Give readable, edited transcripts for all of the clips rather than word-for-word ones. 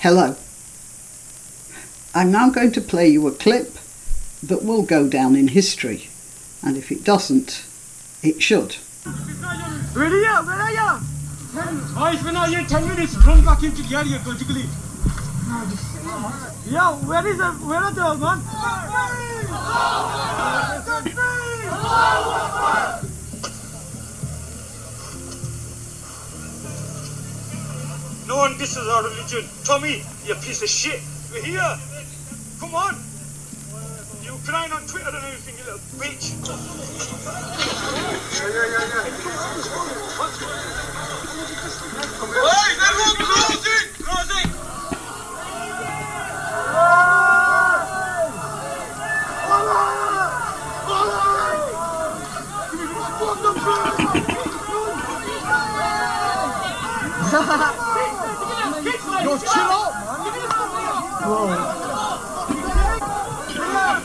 Hello. I'm now going to play you a clip that will go down in history, and if it doesn't, it should. Where are you? Where are you? I've been out here 10 minutes. Run back into the area, go quickly. Yeah, where are the man? No one disses our religion. Tommy, you piece of shit. We're here. Come on. You crying on Twitter and everything, you little bitch. Hey, everyone closing! Yo, chill out, man.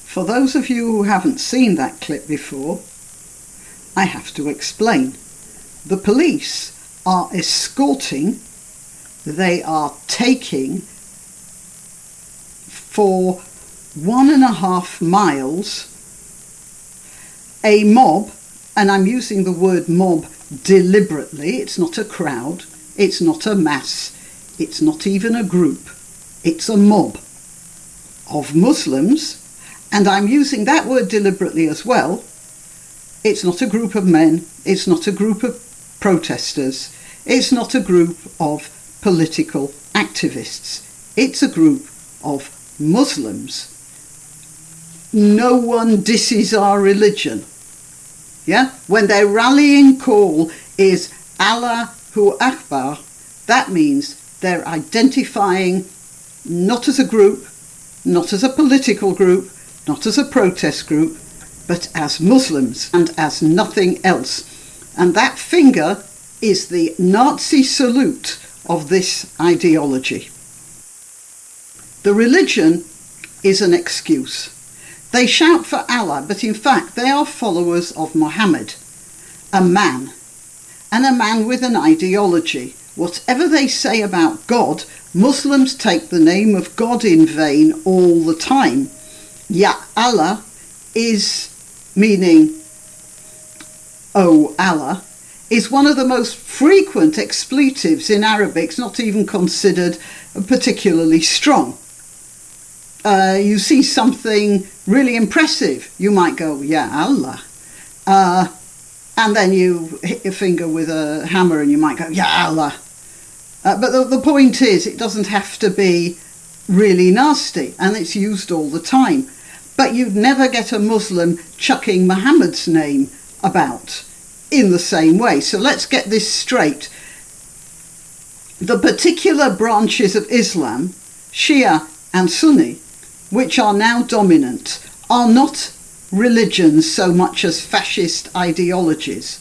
For those of you who haven't seen that clip before, I have to explain. The police are escorting, they are taking for 1.5 miles a mob, and I'm using the word mob deliberately. It's not a crowd, it's not a mass, it's not even a group, it's a mob of Muslims, and I'm using that word deliberately as well. It's not a group of men, it's not a group of protesters, it's not a group of political activists, it's a group of Muslims. No one disses our religion. Yeah? When their rallying call is Allahu Akbar, that means they're identifying not as a group, not as a political group, not as a protest group, but as Muslims and as nothing else. And that finger is the Nazi salute of this ideology. The religion is an excuse. They shout for Allah, but in fact they are followers of Muhammad, a man, and a man with an ideology. Whatever they say about God, Muslims take the name of God in vain all the time. Ya Allah is, meaning Oh Allah, is one of the most frequent expletives in Arabic. It's not even considered particularly strong. You see something really impressive, you might go, Ya Allah. And then you hit your finger with a hammer and you might go, Ya Allah. But the point is, it doesn't have to be really nasty, and it's used all the time. But you'd never get a Muslim chucking Muhammad's name about in the same way. So let's get this straight. The particular branches of Islam, Shia and Sunni, which are now dominant, are not religions so much as fascist ideologies.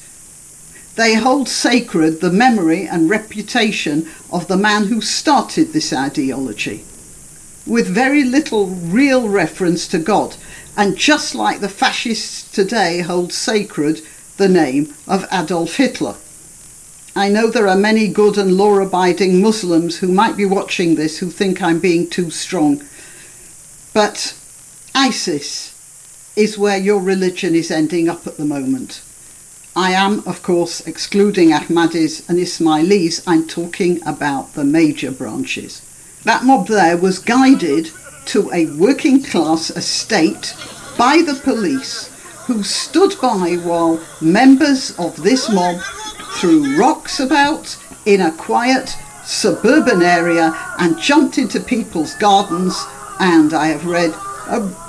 They hold sacred the memory and reputation of the man who started this ideology, with very little real reference to God, and just like the fascists today hold sacred the name of Adolf Hitler. I know there are many good and law-abiding Muslims who might be watching this who think I'm being too strong. But ISIS is where your religion is ending up at the moment. I am, of course, excluding Ahmadis and Ismailis. I'm talking about the major branches. That mob there was guided to a working class estate by the police, who stood by while members of this mob threw rocks about in a quiet suburban area and jumped into people's gardens, and I have read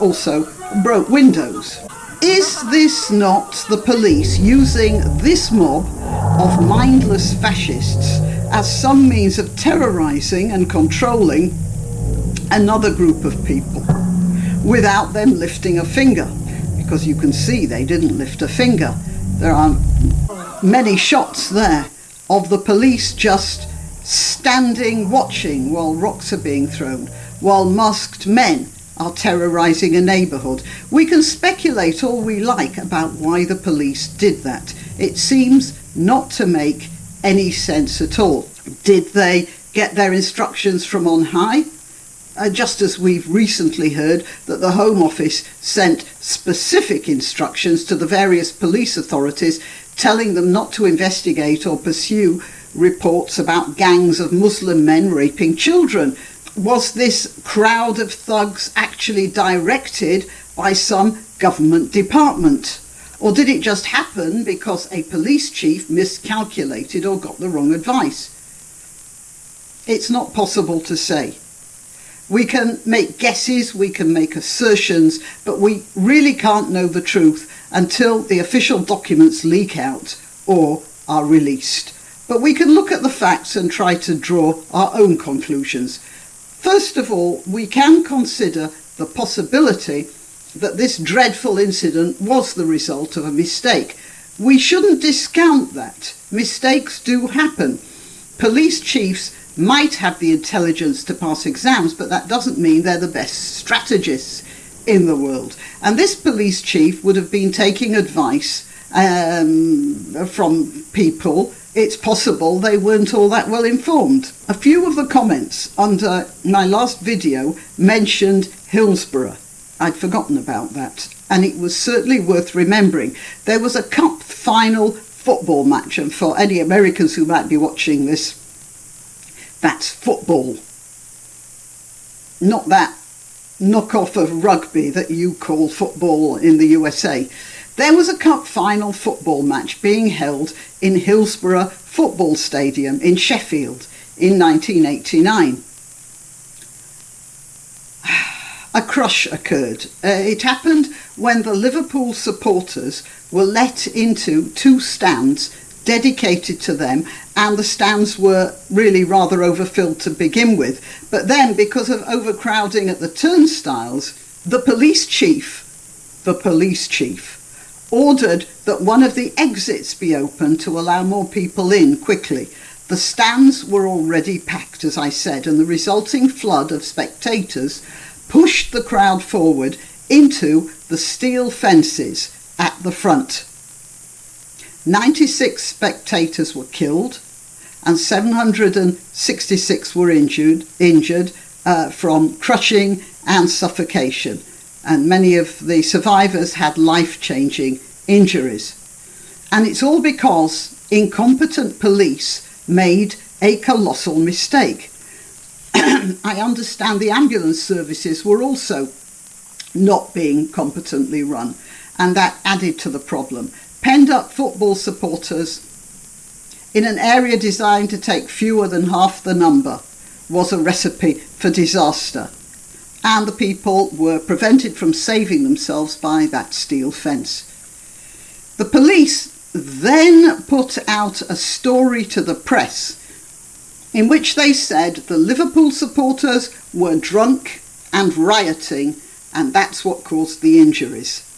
also broke windows. Is this not the police using this mob of mindless fascists as some means of terrorising and controlling another group of people without them lifting a finger? Because you can see they didn't lift a finger. There are many shots there of the police just standing watching while rocks are being thrown, while masked men are terrorising a neighbourhood. We can speculate all we like about why the police did that. It seems not to make any sense at all. Did they get their instructions from on high, just as we've recently heard that the Home Office sent specific instructions to the various police authorities telling them not to investigate or pursue reports about gangs of Muslim men raping children. Was this crowd of thugs actually directed by some government department? Or did it just happen because a police chief miscalculated or got the wrong advice? It's not possible to say. We can make guesses, we can make assertions, but we really can't know the truth until the official documents leak out or are released. But we can look at the facts and try to draw our own conclusions. First of all, we can consider the possibility that this dreadful incident was the result of a mistake. We shouldn't discount that. Mistakes do happen. Police chiefs might have the intelligence to pass exams, but that doesn't mean they're the best strategists in the world. And this police chief would have been taking advice from people. It's possible they weren't all that well informed. A few of the comments under my last video mentioned Hillsborough. I'd forgotten about that, and it was certainly worth remembering. There was a cup final football match, and for any Americans who might be watching this, that's football. Not that knockoff of rugby that you call football in the USA. There was a cup final football match being held in Hillsborough Football Stadium in Sheffield in 1989. A crush occurred. It happened when the Liverpool supporters were let into two stands dedicated to them, and the stands were really rather overfilled to begin with. But then, because of overcrowding at the turnstiles, the police chief ordered that one of the exits be opened to allow more people in quickly. The stands were already packed, as I said, and the resulting flood of spectators pushed the crowd forward into the steel fences at the front. 96 spectators were killed and 766 were injured from crushing and suffocation. And many of the survivors had life-changing injuries. And it's all because incompetent police made a colossal mistake. I understand the ambulance services were also not being competently run, and that added to the problem. Penned-up football supporters in an area designed to take fewer than half the number was a recipe for disaster. And the people were prevented from saving themselves by that steel fence. The police then put out a story to the press in which they said the Liverpool supporters were drunk and rioting, and that's what caused the injuries.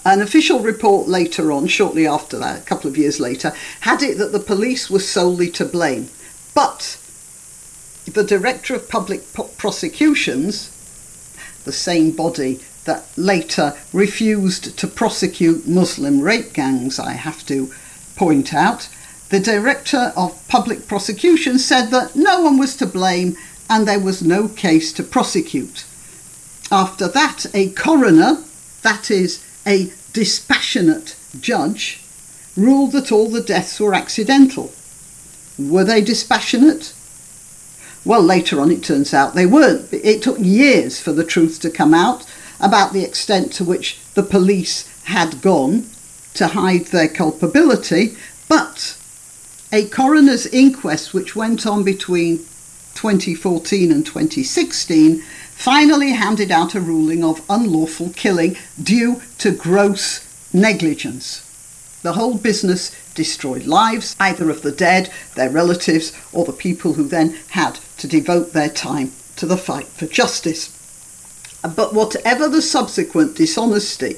An official report later on, shortly after that, a couple of years later, had it that the police were solely to blame. But the Director of Public Prosecutions, the same body that later refused to prosecute Muslim rape gangs, I have to point out, the Director of Public Prosecutions said that no one was to blame and there was no case to prosecute. After that, a coroner, that is, a dispassionate judge, ruled that all the deaths were accidental. Were they dispassionate? Well, later on it turns out they weren't. It took years for the truth to come out about the extent to which the police had gone to hide their culpability, but a coroner's inquest which went on between 2014 and 2016 finally handed out a ruling of unlawful killing due to gross negligence. The whole business destroyed lives, either of the dead, their relatives, or the people who then had to devote their time to the fight for justice. But whatever the subsequent dishonesty,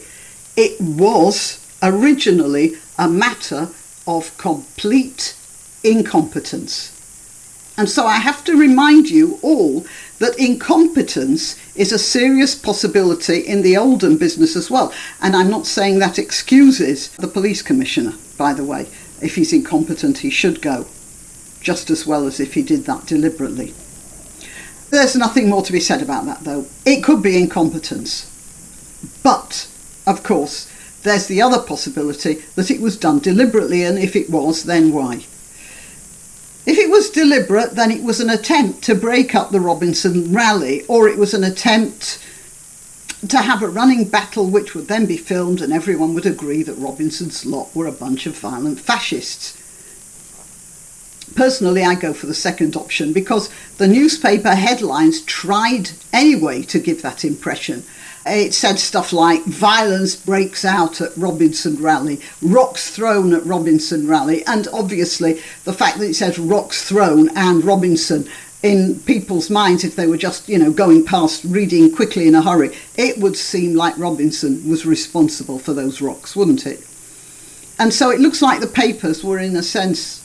it was originally a matter of complete incompetence. And so I have to remind you all that incompetence is a serious possibility in the Oldham business as well. And I'm not saying that excuses the police commissioner, by the way. If he's incompetent, he should go. just as well as if he did that deliberately. There's nothing more to be said about that, though. It could be incompetence. But, of course, there's the other possibility that it was done deliberately, and if it was, then why? If it was deliberate, then it was an attempt to break up the Robinson rally, or it was an attempt to have a running battle which would then be filmed and everyone would agree that Robinson's lot were a bunch of violent fascists. Personally, I go for the second option because the newspaper headlines tried anyway to give that impression. It said stuff like, violence breaks out at Robinson rally, rocks thrown at Robinson rally, and obviously the fact that it says rocks thrown and Robinson, in people's minds, if they were just, going past, reading quickly in a hurry, it would seem like Robinson was responsible for those rocks, wouldn't it? And so it looks like the papers were, in a sense,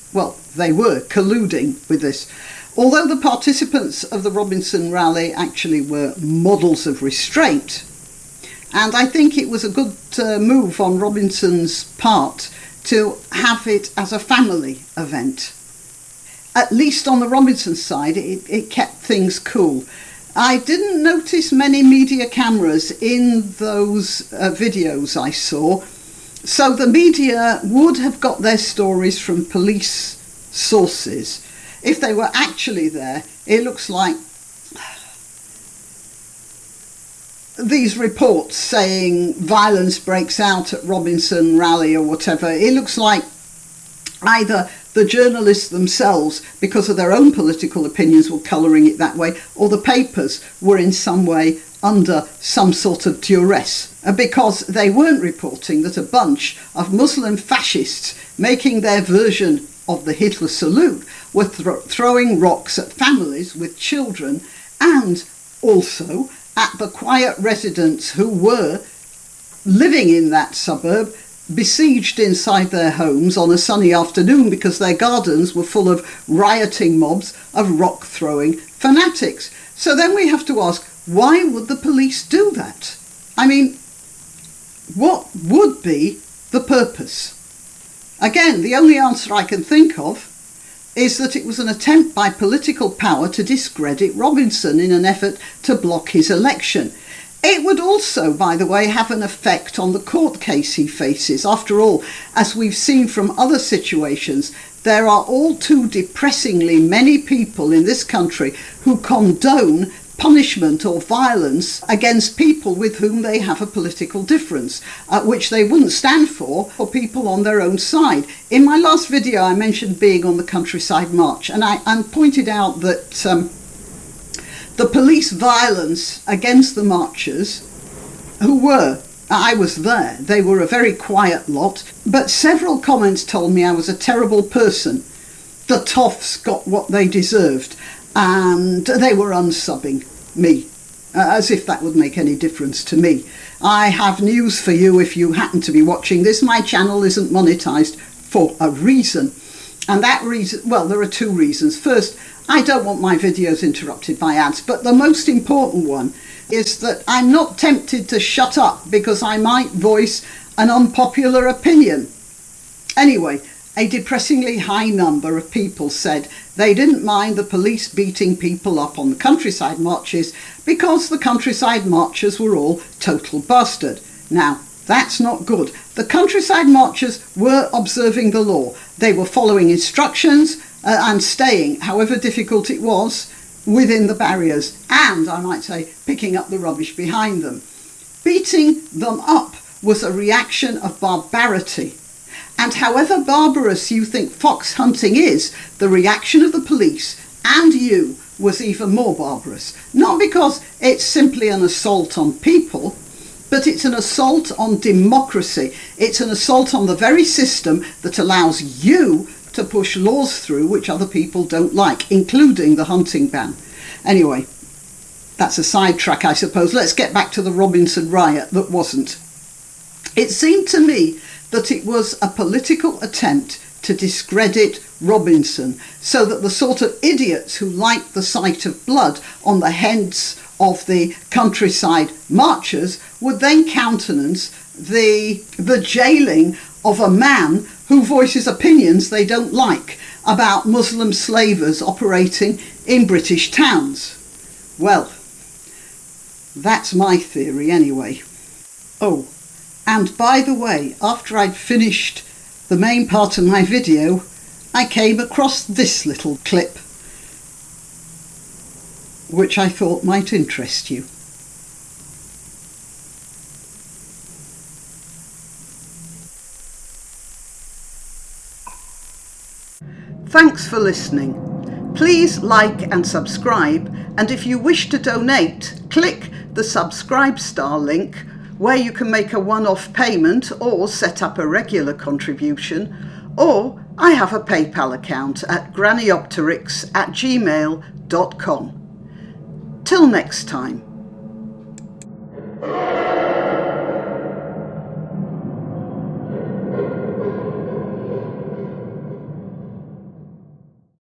they were colluding with this. Although the participants of the Robinson rally actually were models of restraint, and I think it was a good move on Robinson's part to have it as a family event. At least on the Robinson side, it kept things cool. I didn't notice many media cameras in those videos I saw, so the media would have got their stories from police sources. If they were actually there, it looks like these reports saying violence breaks out at Robinson rally or whatever, it looks like either the journalists themselves, because of their own political opinions, were colouring it that way, or the papers were in some way under some sort of duress, because they weren't reporting that a bunch of Muslim fascists making their version of the Hitler salute were throwing rocks at families with children, and also at the quiet residents who were living in that suburb, besieged inside their homes on a sunny afternoon because their gardens were full of rioting mobs of rock-throwing fanatics. So then we have to ask, why would the police do that? I mean, what would be the purpose? Again, the only answer I can think of is that it was an attempt by political power to discredit Robinson in an effort to block his election. It would also, by the way, have an effect on the court case he faces. After all, as we've seen from other situations, there are all too depressingly many people in this country who condone punishment or violence against people with whom they have a political difference, which they wouldn't stand for people on their own side. In my last video, I mentioned being on the Countryside March, and I pointed out that the police violence against the marchers, I was there, they were a very quiet lot, but several comments told me I was a terrible person. The toffs got what they deserved, and they were unsubbing me, as if that would make any difference to me. I have news for you if you happen to be watching this. My channel isn't monetized for a reason. And that reason, there are two reasons. First, I don't want my videos interrupted by ads, but the most important one is that I'm not tempted to shut up because I might voice an unpopular opinion. Anyway, a depressingly high number of people said they didn't mind the police beating people up on the countryside marches because the countryside marchers were all total bastard. Now, that's not good. The countryside marchers were observing the law. They were following instructions and staying, however difficult it was, within the barriers, and, I might say, picking up the rubbish behind them. Beating them up was a reaction of barbarity. And however barbarous you think fox hunting is, the reaction of the police and you was even more barbarous. Not because it's simply an assault on people, but it's an assault on democracy. It's an assault on the very system that allows you to push laws through which other people don't like, including the hunting ban. Anyway, that's a sidetrack, I suppose. Let's get back to the Robinson riot that wasn't. It seemed to me that it was a political attempt to discredit Robinson so that the sort of idiots who liked the sight of blood on the heads of the countryside marchers would then countenance the jailing of a man who voices opinions they don't like about Muslim slavers operating in British towns. Well, that's my theory anyway. Oh, and by the way, after I'd finished the main part of my video, I came across this little clip, which I thought might interest you. Thanks for listening. Please like and subscribe, and if you wish to donate, click the subscribe star link where you can make a one-off payment or set up a regular contribution, or I have a PayPal account at grannyopteryx@gmail.com. Till next time.